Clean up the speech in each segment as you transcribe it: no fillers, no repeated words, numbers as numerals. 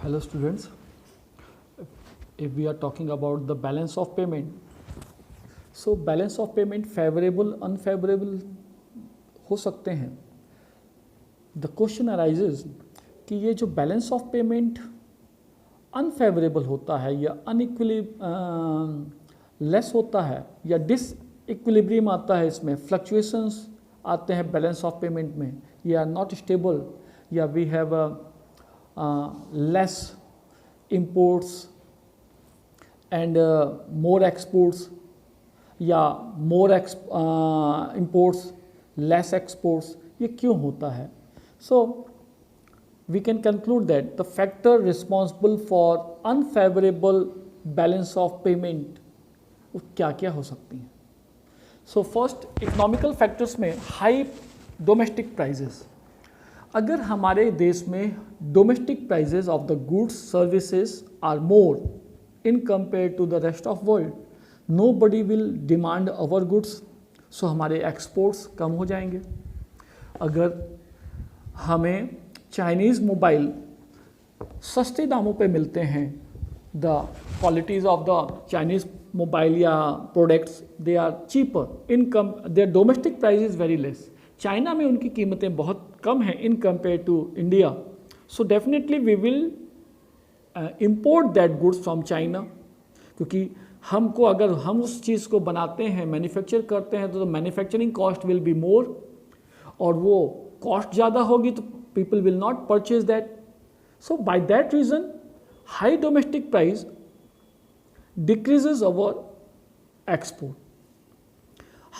Hello students, if we are talking about the balance of payment, so balance of payment favorable unfavorable हो सकते हैं. The question arises कि ये जो balance of payment unfavourable होता है या लेस होता है या डिसइक्विलिब्रियम आता है, इसमें फ्लक्चुएशंस आते हैं बैलेंस ऑफ पेमेंट में, या नॉट स्टेबल, या we have less imports and more exports, या more imports less exports. ये क्यों होता है? So we can conclude that the factor responsible for unfavorable balance of payment वो क्या क्या हो सकती हैं. So first, economical factors में high domestic prices. अगर हमारे देश में domestic prices of the goods services are more in compare to the rest of world, nobody will demand our goods, so हमारे एक्सपोर्ट्स कम हो जाएंगे. अगर हमें चाइनीज़ मोबाइल सस्ते दामों पे मिलते हैं, the qualities of the Chinese mobile या products they are cheaper in कम, their domestic price is very less. China में उनकी कीमतें बहुत कम हैं in compare to India, so definitely we will import that goods from China, क्योंकि हमको अगर हम उस चीज़ को बनाते हैं, मैन्युफैक्चर करते हैं, तो manufacturing cost will be more, और वो कॉस्ट ज़्यादा होगी तो people will not purchase that. So by that reason high domestic price decreases our export.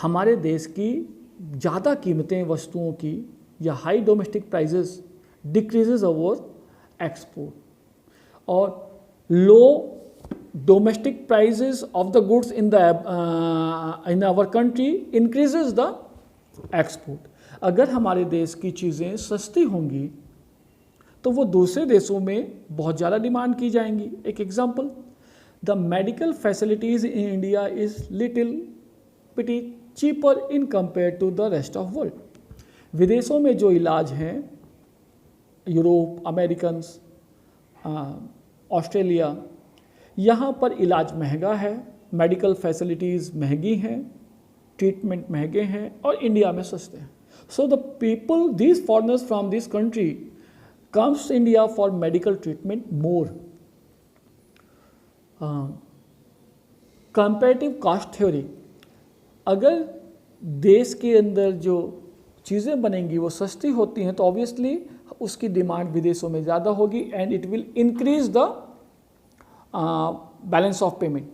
हमारे देश की ज़्यादा कीमतें वस्तुओं की या high domestic prices decreases our export, और low domestic prices of the goods in our country increases the export. अगर हमारे देश की चीज़ें सस्ती होंगी तो वो दूसरे देशों में बहुत ज़्यादा डिमांड की जाएंगी. एक example, the medical facilities in India is little bit cheaper in compare to the rest of world. विदेशों में जो इलाज हैं, यूरोप, अमेरिकन्स, ऑस्ट्रेलिया, यहाँ पर इलाज महंगा है, मेडिकल फैसिलिटीज़ महंगी हैं, ट्रीटमेंट महंगे हैं, और इंडिया में सस्ते हैं. So the people, these foreigners from this country comes India for medical treatment more. Comparative cost theory, अगर देश के अंदर जो चीज़ें बनेंगी वो सस्ती होती हैं तो ऑब्वियसली उसकी डिमांड विदेशों में ज़्यादा होगी, and it will increase the balance of payment.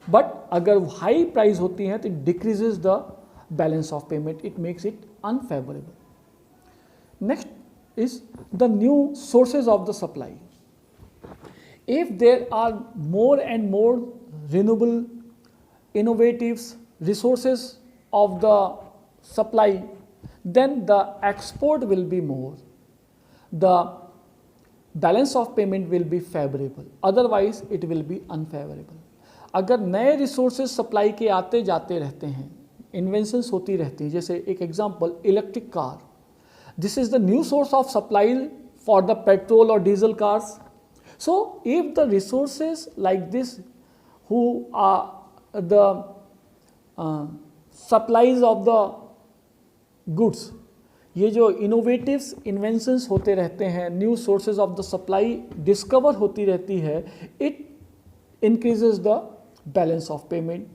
But अगर हाई प्राइस होती हैं तो it decreases the balance of payment, it makes it unfavourable. Next is the new sources of the supply. If there are more and more renewable innovatives resources of the supply, then the export will be more, the balance of payment will be favorable, otherwise it will be unfavorable. अगर नए resources supply के आते जाते रहते हैं, inventions होती रहती हैं, जैसे एक example electric car, this is the new source of supply for the petrol और diesel cars. So if the resources like this who are the supplies of the goods, ये जो इनोवेटिव्स इन्वेंशंस होते रहते हैं, new sources of the supply discover होती रहती है, it increases the balance of payment.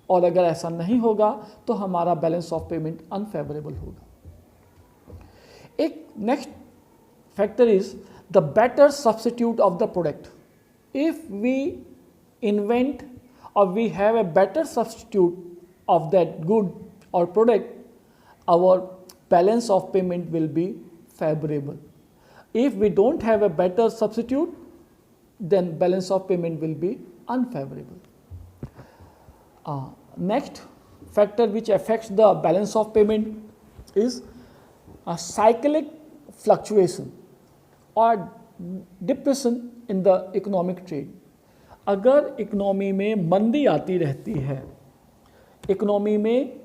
और अगर ऐसा नहीं होगा तो हमारा बैलेंस ऑफ पेमेंट अनफेवरेबल होगा. एक next factor is the better substitute of the product. If we invent or we have a better substitute of that good or product, our balance of payment will be favorable. If we don't have a better substitute, then balance of payment will be unfavorable. Next factor which affects the balance of payment is a cyclic fluctuation or depression in the economic trade. अगर economy में मंदी आती रहती है, economy में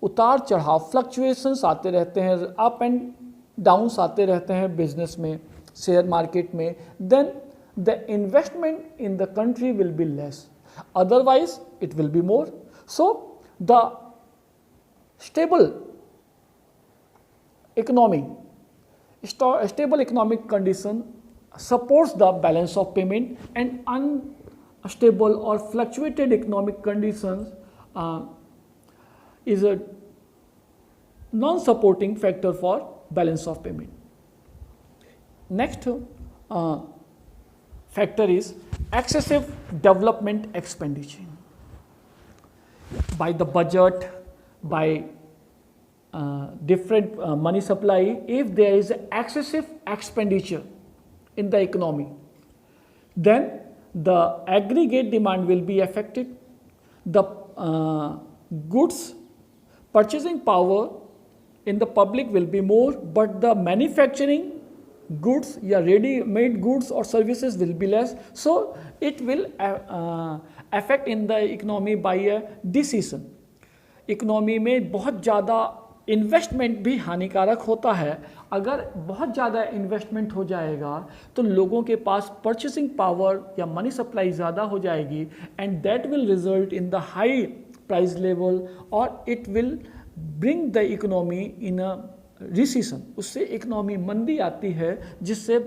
उतार चढ़ाव fluctuations आते रहते हैं, अप एंड डाउन्स आते रहते हैं बिजनेस में, शेयर मार्केट में, then the investment in the country will be less, otherwise it will be more. So the stable economy, stable economic condition supports the balance of payment, and unstable or fluctuated economic conditions is a non-supporting factor for balance of payment. Next factor is excessive development expenditure. By the budget, by different money supply, if there is excessive expenditure in the economy, then the aggregate demand will be affected. The goods purchasing power in the public will be more, but the manufacturing goods या ready-made goods or services will be less. So it will affect in the economy by a decision. Economy में बहुत ज़्यादा investment भी हानिकारक होता है. अगर बहुत ज़्यादा इन्वेस्टमेंट हो जाएगा तो लोगों के पास परचेसिंग पावर या मनी सप्लाई ज़्यादा हो जाएगी, and that will result in the high price level, और it will bring the economy in a recession. उससे इकोनॉमी मंदी आती है, जिससे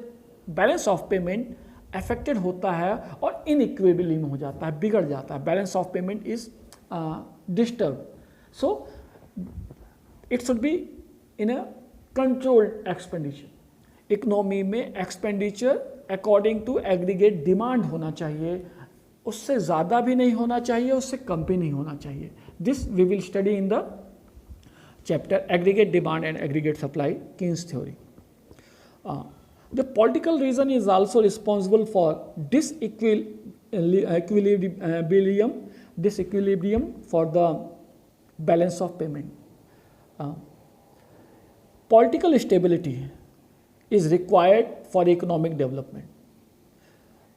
बैलेंस ऑफ पेमेंट अफेक्टेड होता है और इनइक्विलिब्रियम हो जाता है, बिगड़ जाता है. Balance of payment is disturb. So it should be in a controlled expenditure. Economy में expenditure according to aggregate demand होना चाहिए, उससे ज़्यादा भी नहीं होना चाहिए, उससे कम भी नहीं होना चाहिए. This we will study in the chapter aggregate demand and aggregate supply, Keynes theory. The political reason is also responsible for disequilibrium for the balance of payment. Political stability is required for economic development.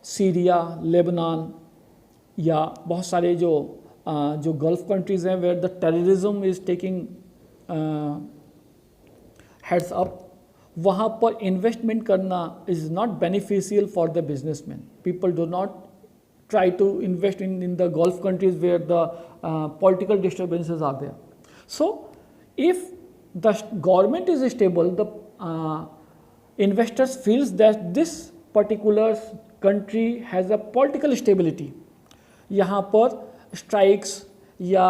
Syria, Lebanon या बहुत सारे जो gulf countries हैं where the terrorism is taking heads up, वहाँ पर investment करना is not beneficial for the businessman. People do not try to invest in the Gulf countries where the political disturbances are there. So if the government is stable, the investors feels that this particular country has a political stability. यहाँ पर strikes या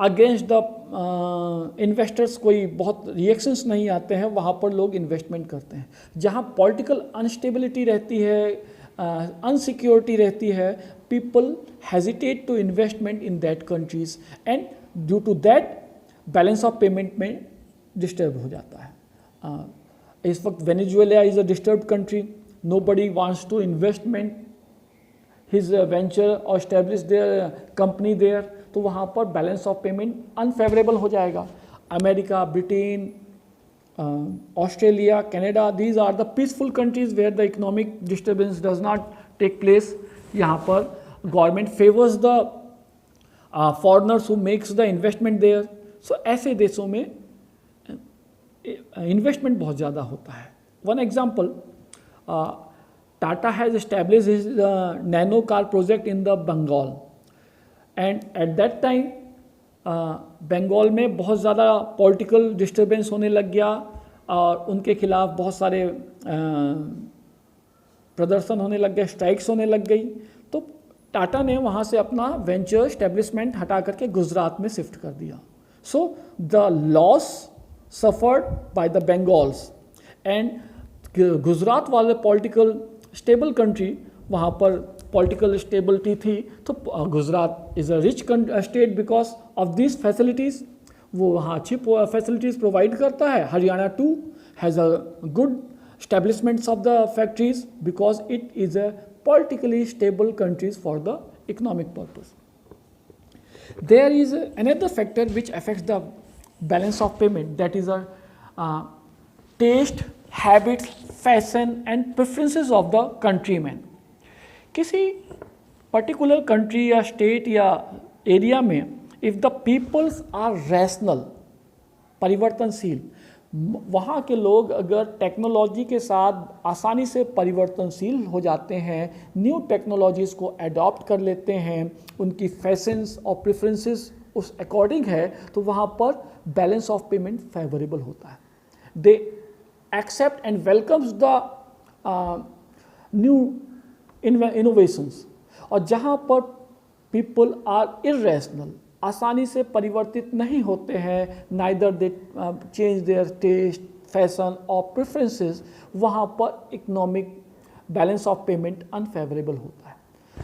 against the investors कोई बहुत reactions नहीं आते हैं, वहाँ पर लोग इन्वेस्टमेंट करते हैं. जहाँ पॉलिटिकल अनस्टेबिलिटी रहती है, अनसिक्योरिटी रहती है, people hesitate to investment in that countries, and due to that balance of payment में डिस्टर्ब हो जाता है. इस वक्त Venezuela is a disturbed country. Nobody wants to investment his venture और एस्टेब्लिश देयर कंपनी देयर, तो वहाँ पर बैलेंस ऑफ पेमेंट अनफेवरेबल हो जाएगा. America, Britain, Australia, Canada, these are the peaceful countries where the economic disturbance does not take place. यहाँ पर government favors the foreigners who makes the investment there. So ऐसे देशों में investment बहुत ज़्यादा होता है. One example, Tata has established his nano car project in the Bengal, and at that time Bengal में बहुत ज़्यादा पॉलिटिकल डिस्टर्बेंस होने लग गया और उनके खिलाफ बहुत सारे प्रदर्शन होने लग गए, स्ट्राइक्स होने लग गई. तो टाटा ने वहाँ से अपना वेंचर एस्टेब्लिशमेंट हटा करके गुजरात में शिफ्ट कर दिया. So the loss suffered by the Bengal's, and Gujarat वाले पॉलिटिकल स्टेबल कंट्री, वहाँ पर पॉलिटिकल स्टेबिलिटी थी, तो Gujarat is a rich state because of this facilities. वो वहाँ अच्छी फैसिलिटीज़ प्रोवाइड करता है. Haryana too has a good establishments of the factories because it is a politically stable countries for the economic purpose. There is another factor which affects the balance of payment, that is a taste, habits, fashion and preferences of the countrymen. किसी particular country या state या area में if the peoples are rational, परिवर्तनशील, वहाँ के लोग अगर technology के साथ आसानी से परिवर्तनशील हो जाते हैं, न्यू टेक्नोलॉजीज़ को अडॉप्ट कर लेते हैं, उनकी फैशंस और प्रेफरेंसेस उस अकॉर्डिंग है, तो वहाँ पर बैलेंस ऑफ पेमेंट फेवरेबल होता है. They accept and welcomes the new innovations. और जहाँ पर पीपल आर इरेशनल, आसानी से परिवर्तित नहीं होते हैं, neither they change their taste, fashion और प्रेफरेंसेस, वहाँ पर economic balance of payment unfavourable होता है.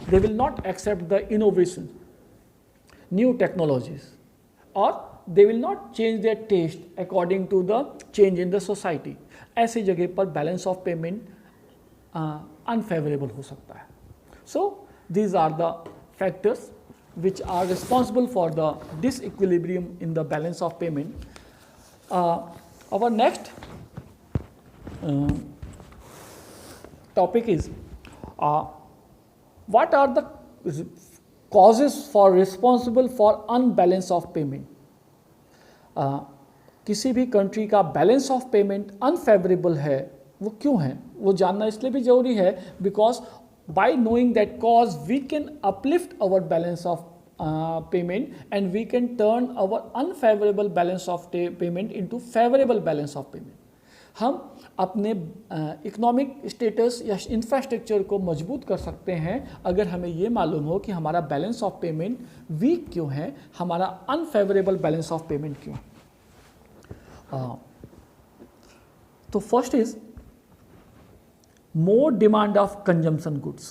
They will not accept the innovation, new technologies, और they will not change their taste according to the change in the society. ऐसी जगह पर balance of payment unfavourable हो सकता है. सो these are the factors which are responsible for the disequilibrium in the balance of payment. Our next topic is what are the causes for responsible for unbalance of payment. किसी भी country का balance of payment unfavourable है, वो क्यों है, वो जानना इसलिए भी जरूरी है because by knowing that cause we can uplift our balance of payment and we can turn our unfavorable balance of payment into favorable balance of payment. हम अपने इकोनॉमिक स्टेटस या इंफ्रास्ट्रक्चर को मजबूत कर सकते हैं अगर हमें ये मालूम हो कि हमारा बैलेंस ऑफ पेमेंट वीक क्यों है, हमारा अनफेवरेबल बैलेंस ऑफ पेमेंट क्यों है. तो first is more demand of consumption goods.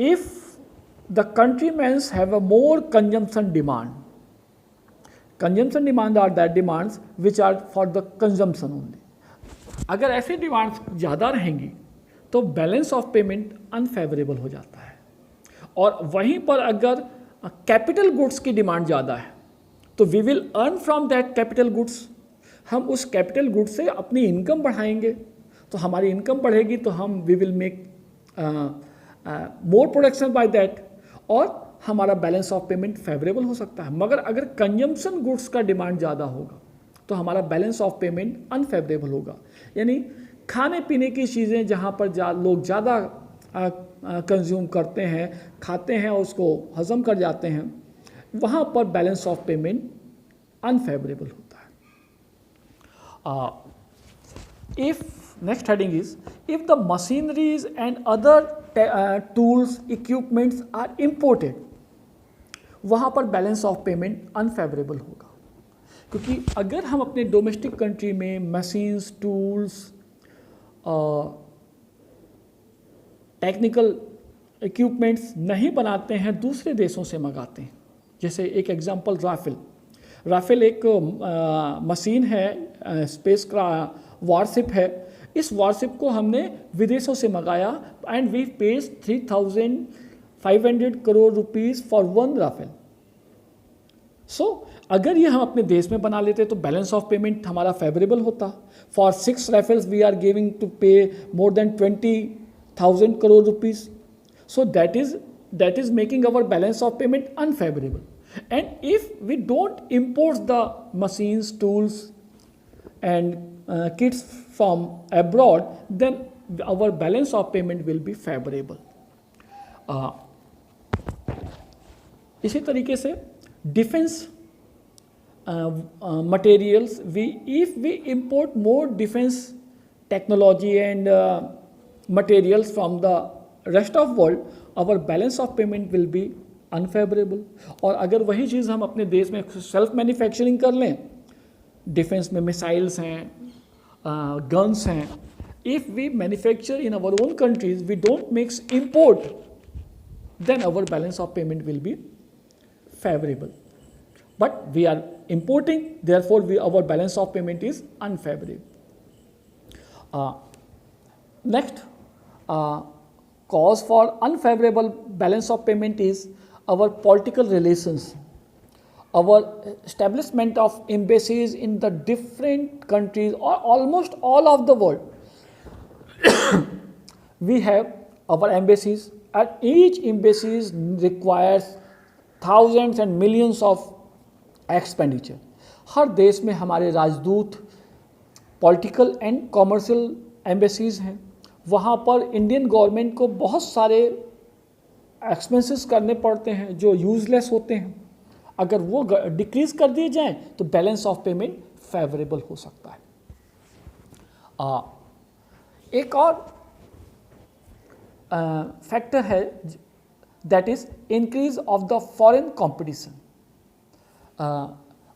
If the countrymen have a more consumption demand are that demands which are for the consumption only. अगर ऐसी demands ज़्यादा रहेंगी तो बैलेंस ऑफ पेमेंट अनफेवरेबल हो जाता है. और वहीं पर अगर कैपिटल गुड्स की डिमांड ज़्यादा है तो we will earn from that capital goods. हम उस कैपिटल गुड्स से अपनी इनकम बढ़ाएंगे, तो हमारी इनकम बढ़ेगी तो हम we will make more production by that, और हमारा बैलेंस ऑफ पेमेंट फेवरेबल हो सकता है. मगर अगर कंजम्पशन गुड्स का डिमांड ज़्यादा होगा तो हमारा बैलेंस ऑफ पेमेंट अनफेवरेबल होगा. यानी खाने पीने की चीज़ें जहाँ पर लोग ज़्यादा कंज्यूम करते हैं, खाते हैं, उसको हजम कर जाते हैं, वहाँ पर बैलेंस ऑफ पेमेंट अनफेवरेबल होता है. If next heading is if the machineries and other tools equipments are imported, वहाँ पर बैलेंस ऑफ पेमेंट अनफेवरेबल होगा. क्योंकि अगर हम अपने डोमेस्टिक कंट्री में मशीन्स, टूल्स, टेक्निकल इक्विपमेंट्स नहीं बनाते हैं, दूसरे देशों से मंगाते हैं. जैसे एक एग्जांपल राफेल एक मशीन है, स्पेस का वारशिप है. इस वारशिप को हमने विदेशों से मंगाया and we pays 3,500 crore rupees for one Rafale. So अगर ये हम अपने देश में बना लेते तो बैलेंस ऑफ पेमेंट हमारा फेवरेबल होता. For 6 rifles we are giving to pay more than 20,000 crore rupees. So that is making our balance of payment unfavourable. And if we don't import the machines, tools and kits from abroad, then our balance of payment will be favorable. इसी तरीके से defence materials, if we import more defense technology and materials from the rest of world, our balance of payment will be unfavourable. और अगर वही चीज़ हम अपने देश में सेल्फ मैन्युफैक्चरिंग कर लें, डिफेंस में मिसाइल्स हैं, गन्स हैं, if we manufacture in our own countries, we don't makes import, then our balance of payment will be favourable. But we are importing, therefore our balance of payment is unfavourable. Next cause for unfavorable balance of payment is our political relations, our establishment of embassies in the different countries or almost all of the world. We have our embassies, and each embassy requires thousands and millions of expenditure. हर देश में हमारे राजदूत, political and commercial embassies हैं, वहाँ पर Indian government को बहुत सारे एक्सपेंसेस करने पड़ते हैं जो यूजलेस होते हैं। अगर वो डिक्रीज कर दिए जाएं तो बैलेंस ऑफ पेमेंट फेवरेबल हो सकता है। एक और फैक्टर है that is increase of the foreign competition.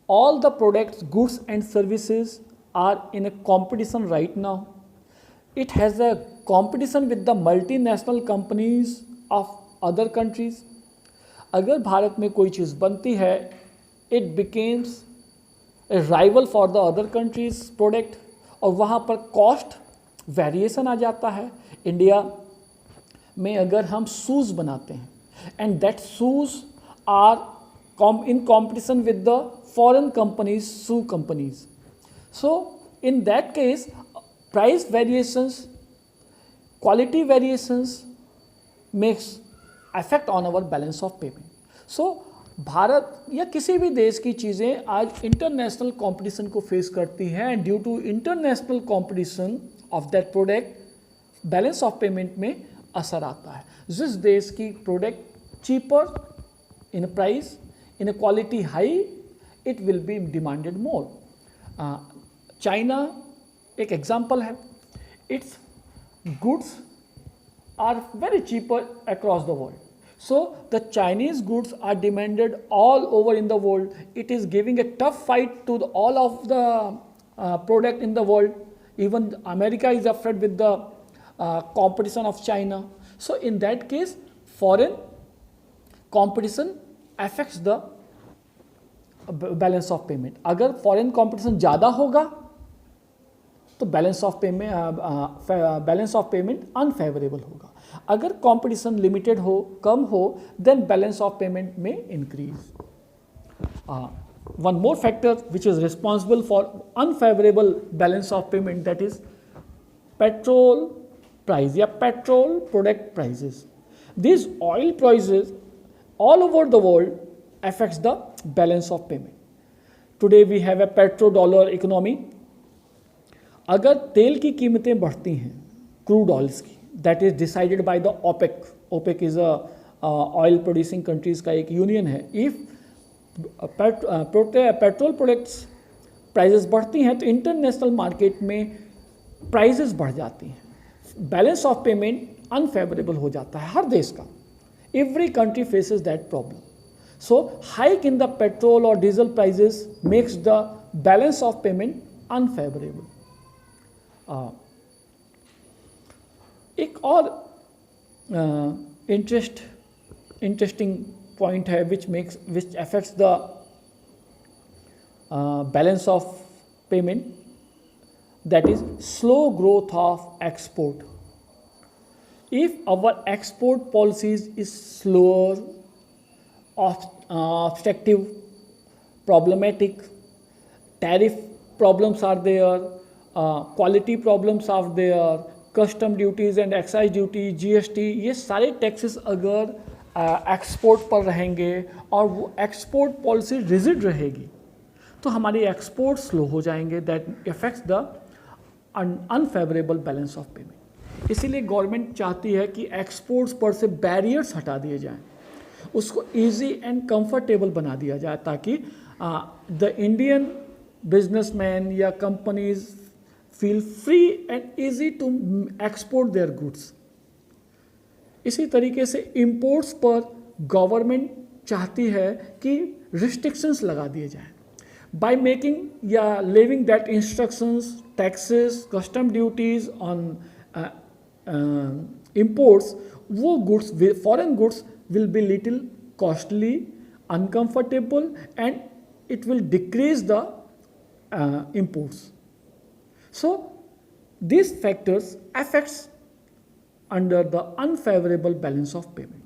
All the products, goods and services are in a competition right now. It has a competition with the multinational companies of other countries. अगर भारत में कोई चीज़ बनती है, it becomes a rival for the other countries product, और वहाँ पर cost variation आ जाता है। इंडिया में अगर हम शूज़ बनाते हैं and that shoes are in competition with the foreign companies, shoe companies, so in that case price variations, quality variations makes effect on our balance of payment. so Bharat या किसी भी देश की चीज़ें आज इंटरनेशनल कंपटीशन को फेस करती हैं and due to international competition of that product balance of payment में असर आता है। जिस देश की product cheaper in price, in quality high, it will be demanded more. China एक एग्जाम्पल है। Its goods are very cheaper across the world, so the Chinese goods are demanded all over in the world. It is giving a tough fight to all of the product in the world. Even America is afraid with the competition of China. So in that case foreign competition affects the balance of payment. अगर foreign competition ज़्यादा होगा तो balance of payment unfavourable होगा। अगर competition limited हो, कम हो, then balance of payment में increase. One more factor which is responsible for unfavourable balance of payment, that is petrol price या petrol product prices. This oil prices all over the world affects the balance of payment. Today we have a petrodollar economy. अगर तेल की कीमतें बढ़ती हैं, crude oils की, that is decided by the OPEC. OPEC is a oil producing countries का एक union है। इफ पेट्रोल प्रोडक्ट्स प्राइजेस बढ़ती हैं तो इंटरनेशनल मार्केट में प्राइजेस बढ़ जाती हैं, बैलेंस ऑफ पेमेंट अनफेवरेबल हो जाता है हर देश का। Every country faces that problem. So hike in the petrol or diesel prices makes the balance of payment unfavorable. एक और interesting point है which affects the balance of payment, that is slow growth of export. If our export policies is slower, obstructive, problematic, tariff problems are there, quality problems are there, custom duties and excise duty, GST, ये सारे taxes अगर export पर रहेंगे और वो export policy rigid रहेगी तो हमारी एक्सपोर्ट स्लो हो जाएंगे। That effects the unfavourable balance of payment. इसीलिए गवर्नमेंट चाहती है कि एक्सपोर्ट्स पर से बैरियर्स हटा दिए जाएं, उसको इजी एंड कंफर्टेबल बना दिया जाए ताकि द इंडियन बिजनेसमैन या companies feel free and easy to export their goods. इसी तरीके से इंपोर्ट्स पर गवर्नमेंट चाहती है कि रिस्ट्रिक्शंस लगा दिए जाएं बाय मेकिंग या leaving that instructions, taxes, custom duties on imports. वो goods, foreign goods will be little costly, uncomfortable, and it will decrease the imports. So these factors affects under the unfavorable balance of payment.